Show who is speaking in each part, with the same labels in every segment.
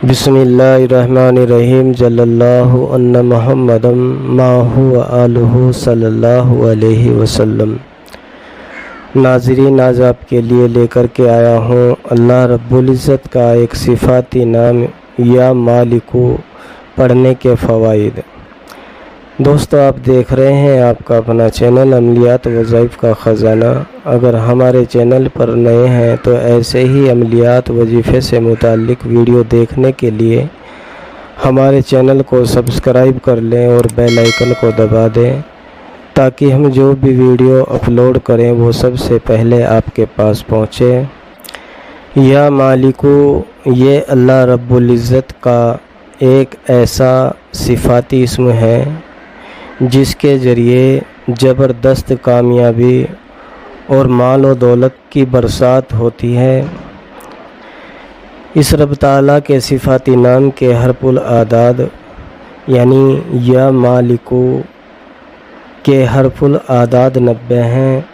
Speaker 1: बिस्मिल्लाहिर्रहमानिर्रहीम जल्लल्लाहु अन्ना मुहम्मदम माहु व आलुहु सल्लल्लाहु अलैहि वसल्लम। नाज़रीन, आज आपके लिए लेकर के आया हूँ अल्लाह रब्बुल इज़्ज़त का एक सिफ़ाती नाम या मालिकु पढ़ने के फ़वाइद। दोस्तों, आप देख रहे हैं आपका अपना चैनल अमलियात वज़ाइफ़ का ख़ज़ाना। अगर हमारे चैनल पर नए हैं तो ऐसे ही अमलियात वजीफ़े से मुताल्लिक़ वीडियो देखने के लिए हमारे चैनल को सब्सक्राइब कर लें और बेल आइकन को दबा दें, ताकि हम जो भी वीडियो अपलोड करें वो सबसे पहले आपके पास पहुँचे। या मालिकु ये अल्लाह रब्बुल इज़्ज़त का एक ऐसा सिफ़ाती इस्म है जिसके ज़रिए ज़बरदस्त कामयाबी और माल और दौलत की बरसात होती है। इस रब ताला के सिफ़ाती नाम के हरफुल आदाद यानी या मालिकु के हरफुल आदाद 90 हैं।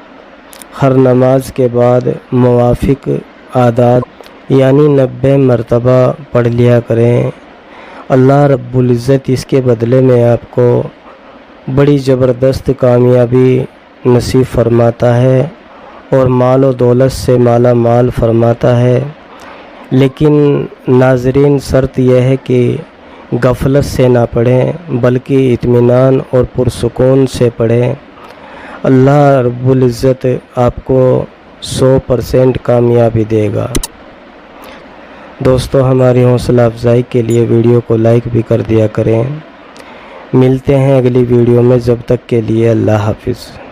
Speaker 1: हर नमाज के बाद मुवाफ़िक आदाद यानी 90 मरतबा पढ़ लिया करें। अल्लाह रब्बुल इज़्ज़त इसके बदले में आपको बड़ी ज़बरदस्त कामयाबी नसीब फरमाता है और माल और दौलत से माला माल फरमाता है। लेकिन नाज़रीन, शर्त यह है कि गफलत से ना पढ़ें बल्कि इत्मीनान और पुरसुकून से पढ़ें। अल्लाह रब्बुल इज़्ज़त आपको 100% कामयाबी देगा। दोस्तों, हमारी हौसला अफजाई के लिए वीडियो को लाइक भी कर दिया करें। मिलते हैं अगली वीडियो में, जब तक के लिए अल्लाह हाफ़िज़।